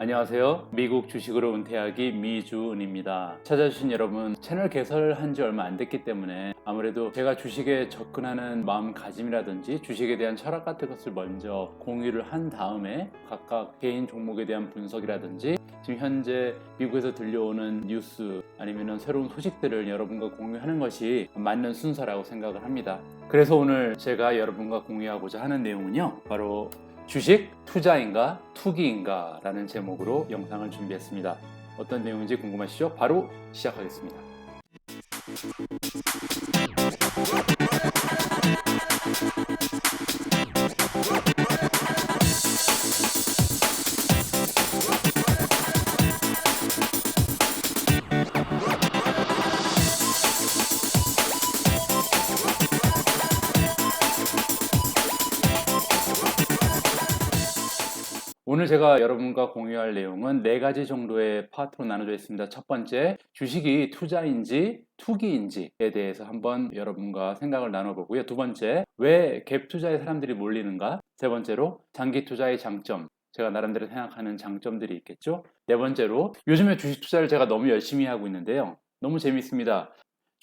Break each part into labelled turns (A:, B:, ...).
A: 안녕하세요. 미국 주식으로 은퇴하기 미주은입니다. 찾아주신 여러분, 채널 개설한 지 얼마 안 됐기 때문에 아무래도 제가 주식에 접근하는 마음가짐이라든지 주식에 대한 철학 같은 것을 먼저 공유를 한 다음에 각각 개인 종목에 대한 분석이라든지 지금 현재 미국에서 들려오는 뉴스 아니면 새로운 소식들을 여러분과 공유하는 것이 맞는 순서라고 생각을 합니다. 그래서 오늘 제가 여러분과 공유하고자 하는 내용은요, 바로 주식 투자인가 투기인가 라는 제목으로 영상을 준비했습니다. 어떤 내용인지 궁금하시죠? 바로 시작하겠습니다. 오늘 제가 여러분과 공유할 내용은 4가지 정도의 파트로 나눠져 있습니다. 첫 번째, 주식이 투자인지 투기인지에 대해서 한번 여러분과 생각을 나눠보고요. 두 번째, 왜 갭 투자에 사람들이 몰리는가? 세 번째로, 장기 투자의 장점, 제가 나름대로 생각하는 장점들이 있겠죠. 네 번째로, 요즘에 주식 투자를 제가 너무 열심히 하고 있는데요. 너무 재밌습니다.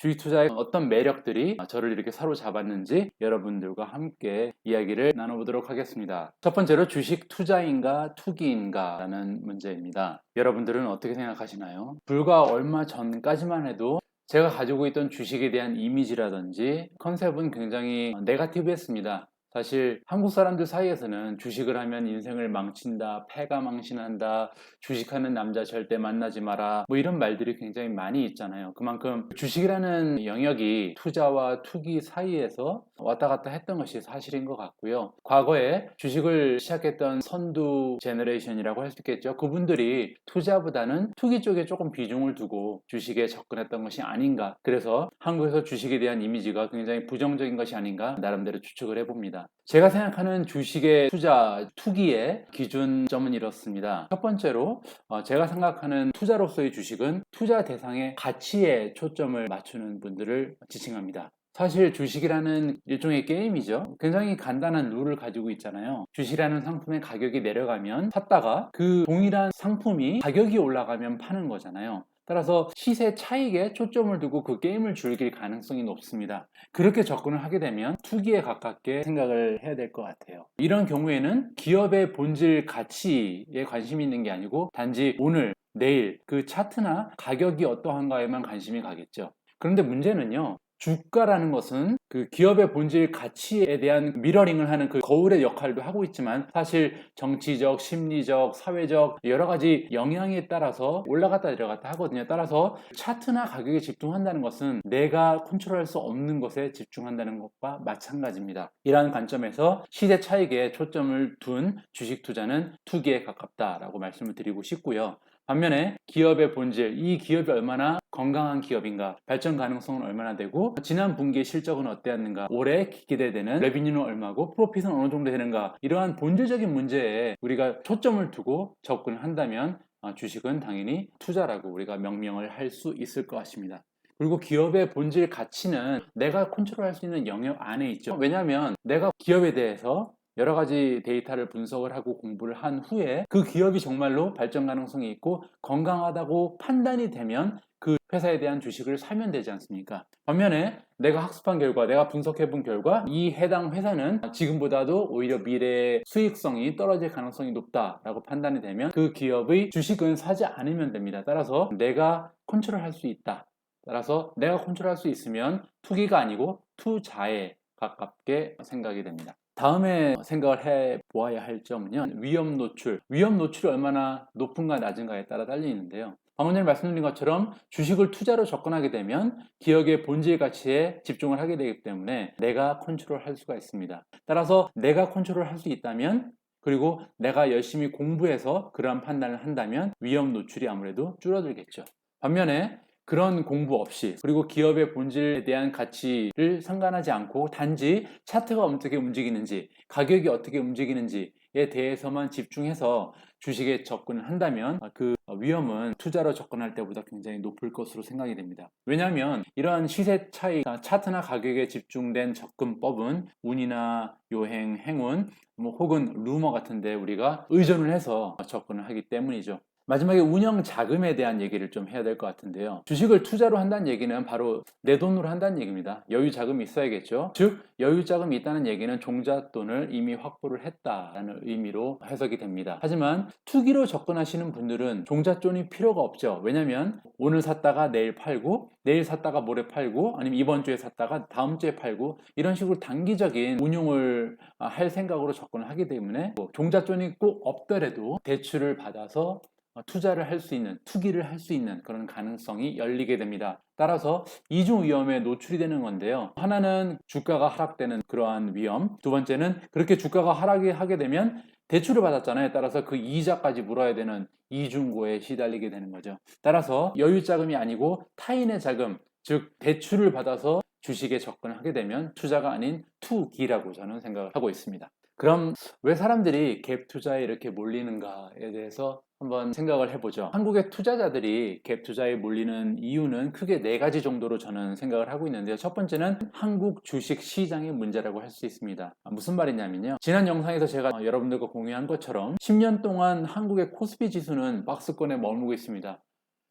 A: 주식 투자의 어떤 매력들이 저를 이렇게 사로잡았는지 여러분들과 함께 이야기를 나눠보도록 하겠습니다. 첫 번째로 주식 투자인가 투기인가 라는 문제입니다. 여러분들은 어떻게 생각하시나요? 불과 얼마 전까지만 해도 제가 가지고 있던 주식에 대한 이미지라든지 컨셉은 굉장히 네거티브했습니다. 사실 한국 사람들 사이에서는 주식을 하면 인생을 망친다, 패가 망신한다, 주식하는 남자 절대 만나지 마라, 뭐 이런 말들이 굉장히 많이 있잖아요. 그만큼 주식이라는 영역이 투자와 투기 사이에서 왔다 갔다 했던 것이 사실인 것 같고요. 과거에 주식을 시작했던 선두 제너레이션이라고 할 수 있겠죠. 그분들이 투자보다는 투기 쪽에 조금 비중을 두고 주식에 접근했던 것이 아닌가. 그래서 한국에서 주식에 대한 이미지가 굉장히 부정적인 것이 아닌가 나름대로 추측을 해봅니다. 제가 생각하는 주식의 투자, 투기의 기준점은 이렇습니다. 첫 번째로 제가 생각하는 투자로서의 주식은 투자 대상의 가치에 초점을 맞추는 분들을 지칭합니다. 사실 주식이라는 일종의 게임이죠. 굉장히 간단한 룰을 가지고 있잖아요. 주식이라는 상품의 가격이 내려가면 샀다가 그 동일한 상품이 가격이 올라가면 파는 거잖아요. 따라서 시세 차익에 초점을 두고 그 게임을 즐길 가능성이 높습니다. 그렇게 접근을 하게 되면 투기에 가깝게 생각을 해야 될 것 같아요. 이런 경우에는 기업의 본질 가치에 관심이 있는 게 아니고 단지 오늘, 내일 그 차트나 가격이 어떠한가에만 관심이 가겠죠. 그런데 문제는요, 주가라는 것은 그 기업의 본질 가치에 대한 미러링을 하는 그 거울의 역할도 하고 있지만 사실 정치적, 심리적, 사회적 여러 가지 영향에 따라서 올라갔다 내려갔다 하거든요. 따라서 차트나 가격에 집중한다는 것은 내가 컨트롤할 수 없는 것에 집중한다는 것과 마찬가지입니다. 이러한 관점에서 시대 차익에 초점을 둔 주식 투자는 투기에 가깝다라고 말씀을 드리고 싶고요. 반면에 기업의 본질, 이 기업이 얼마나 건강한 기업인가, 발전 가능성은 얼마나 되고 지난 분기의 실적은 어땠는가, 올해 기대되는 레비뉴는 얼마고 프로핏은 어느 정도 되는가, 이러한 본질적인 문제에 우리가 초점을 두고 접근을 한다면 주식은 당연히 투자라고 우리가 명명을 할 수 있을 것 같습니다. 그리고 기업의 본질 가치는 내가 컨트롤할 수 있는 영역 안에 있죠. 왜냐하면 내가 기업에 대해서 여러 가지 데이터를 분석을 하고 공부를 한 후에 그 기업이 정말로 발전 가능성이 있고 건강하다고 판단이 되면 그 회사에 대한 주식을 사면 되지 않습니까? 반면에 내가 학습한 결과, 내가 분석해 본 결과 이 해당 회사는 지금보다도 오히려 미래의 수익성이 떨어질 가능성이 높다라고 판단이 되면 그 기업의 주식은 사지 않으면 됩니다. 따라서 내가 컨트롤할 수 있다. 따라서 내가 컨트롤할 수 있으면 투기가 아니고 투자에 가깝게 생각이 됩니다. 다음에 생각을 해 보아야 할 점은요, 위험 노출. 위험 노출이 얼마나 높은가 낮은가에 따라 달리는데요. 방금 전에 말씀드린 것처럼 주식을 투자로 접근하게 되면 기업의 본질 가치에 집중을 하게 되기 때문에 내가 컨트롤할 수가 있습니다. 따라서 내가 컨트롤할 수 있다면, 그리고 내가 열심히 공부해서 그러한 판단을 한다면 위험 노출이 아무래도 줄어들겠죠. 반면에 그런 공부 없이, 그리고 기업의 본질에 대한 가치를 상관하지 않고 단지 차트가 어떻게 움직이는지, 가격이 어떻게 움직이는지에 대해서만 집중해서 주식에 접근을 한다면 그 위험은 투자로 접근할 때보다 굉장히 높을 것으로 생각이 됩니다. 왜냐하면 이러한 시세 차이가 차트나 가격에 집중된 접근법은 운이나 요행, 행운 혹은 루머 같은데 우리가 의존을 해서 접근을 하기 때문이죠. 마지막에 운영 자금에 대한 얘기를 좀 해야 될 것 같은데요. 주식을 투자로 한다는 얘기는 바로 내 돈으로 한다는 얘기입니다. 여유 자금이 있어야겠죠. 즉 여유 자금이 있다는 얘기는 종잣돈을 이미 확보를 했다라는 의미로 해석이 됩니다. 하지만 투기로 접근하시는 분들은 종잣돈이 필요가 없죠. 왜냐하면 오늘 샀다가 내일 팔고, 내일 샀다가 모레 팔고, 아니면 이번 주에 샀다가 다음 주에 팔고, 이런 식으로 단기적인 운용을 할 생각으로 접근을 하기 때문에 종잣돈이 꼭 없더라도 대출을 받아서 투자를 할 수 있는, 투기를 할 수 있는 그런 가능성이 열리게 됩니다. 따라서 이중 위험에 노출이 되는 건데요. 하나는 주가가 하락되는 그러한 위험, 두 번째는 그렇게 주가가 하락하게 되면 대출을 받았잖아요. 따라서 그 이자까지 물어야 되는 이중고에 시달리게 되는 거죠. 따라서 여유 자금이 아니고 타인의 자금, 즉 대출을 받아서 주식에 접근을 하게 되면 투자가 아닌 투기라고 저는 생각을 하고 있습니다. 그럼 왜 사람들이 갭 투자에 이렇게 몰리는가에 대해서 한번 생각을 해보죠. 한국의 투자자들이 갭 투자에 몰리는 이유는 크게 네 가지 정도로 저는 생각을 하고 있는데요. 첫 번째는 한국 주식 시장의 문제라고 할 수 있습니다. 무슨 말이냐면요. 지난 영상에서 제가 여러분들과 공유한 것처럼 10년 동안 한국의 코스피 지수는 박스권에 머물고 있습니다.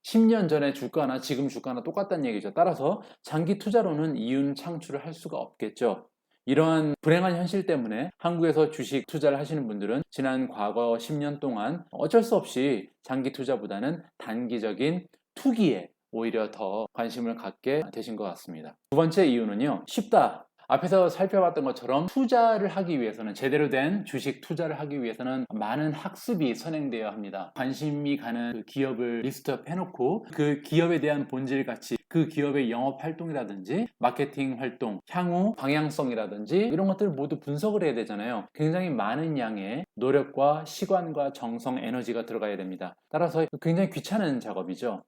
A: 10년 전의 주가나 지금 주가나 똑같다는 얘기죠. 따라서 장기 투자로는 이윤 창출을 할 수가 없겠죠. 이러한 불행한 현실 때문에 한국에서 주식 투자를 하시는 분들은 지난 과거 10년 동안 어쩔 수 없이 장기 투자보다는 단기적인 투기에 오히려 더 관심을 갖게 되신 것 같습니다. 두 번째 이유는요, 쉽다. 앞에서 살펴봤던 것처럼 투자를 하기 위해서는, 제대로 된 주식 투자를 하기 위해서는 많은 학습이 선행되어야 합니다. 관심이 가는 그 기업을 리스트업 해놓고 그 기업에 대한 본질 가치, 그 기업의 영업 활동이라든지 마케팅 활동, 향후 방향성이라든지 이런 것들을 모두 분석을 해야 되잖아요. 굉장히 많은 양의 노력과 시간과 정성, 에너지가 들어가야 됩니다. 따라서 굉장히 귀찮은 작업이죠.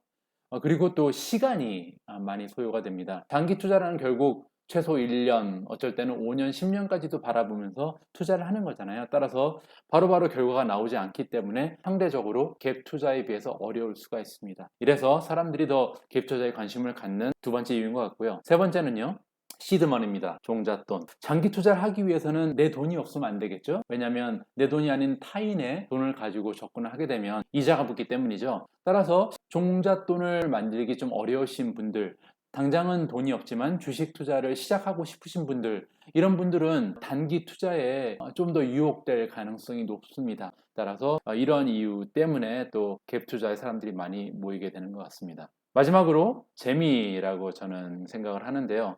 A: 그리고 또 시간이 많이 소요가 됩니다. 장기 투자라는 결국 최소 1년, 어쩔 때는 5년, 10년까지도 바라보면서 투자를 하는 거잖아요. 따라서 바로바로 결과가 나오지 않기 때문에 상대적으로 갭 투자에 비해서 어려울 수가 있습니다. 이래서 사람들이 더 갭 투자에 관심을 갖는 두 번째 이유인 것 같고요. 세 번째는요, 시드머니입니다. 종잣돈. 장기 투자를 하기 위해서는 내 돈이 없으면 안 되겠죠? 왜냐하면 내 돈이 아닌 타인의 돈을 가지고 접근을 하게 되면 이자가 붙기 때문이죠. 따라서 종잣돈을 만들기 좀 어려우신 분들, 당장은 돈이 없지만 주식 투자를 시작하고 싶으신 분들, 이런 분들은 단기 투자에 좀 더 유혹될 가능성이 높습니다. 따라서 이런 이유 때문에 또 갭 투자에 사람들이 많이 모이게 되는 것 같습니다. 마지막으로 재미라고 저는 생각을 하는데요.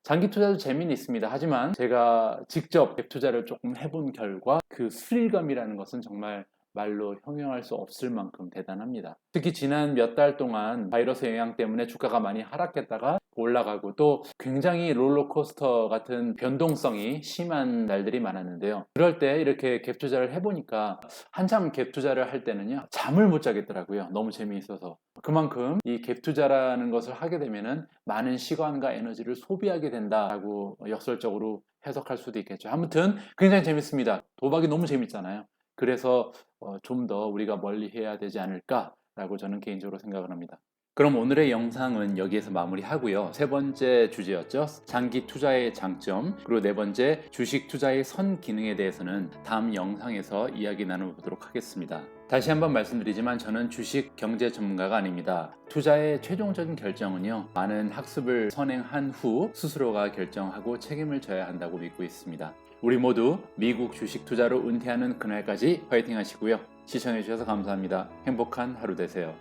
A: 장기 투자도 재미는 있습니다. 하지만 제가 직접 갭 투자를 조금 해본 결과 그 스릴감이라는 것은 정말 말로 형용할 수 없을 만큼 대단합니다. 특히 지난 몇 달 동안 바이러스 영향 때문에 주가가 많이 하락했다가 올라가고 또 굉장히 롤러코스터 같은 변동성이 심한 날들이 많았는데요. 그럴 때 이렇게 갭 투자를 해보니까 한참 갭 투자를 할 때는요, 잠을 못 자겠더라고요. 너무 재미있어서. 그만큼 이 갭 투자라는 것을 하게 되면은 많은 시간과 에너지를 소비하게 된다라고 역설적으로 해석할 수도 있겠죠. 아무튼 굉장히 재밌습니다. 도박이 너무 재밌잖아요. 그래서 좀 더 우리가 멀리 해야 되지 않을까라고 저는 개인적으로 생각을 합니다. 그럼 오늘의 영상은 여기에서 마무리하고요. 세 번째 주제였죠. 장기 투자의 장점, 그리고 네 번째 주식 투자의 선 기능에 대해서는 다음 영상에서 이야기 나눠보도록 하겠습니다. 다시 한번 말씀드리지만 저는 주식 경제 전문가가 아닙니다. 투자의 최종적인 결정은요, 많은 학습을 선행한 후 스스로가 결정하고 책임을 져야 한다고 믿고 있습니다. 우리 모두 미국 주식 투자로 은퇴하는 그날까지 파이팅 하시고요. 시청해주셔서 감사합니다. 행복한 하루 되세요.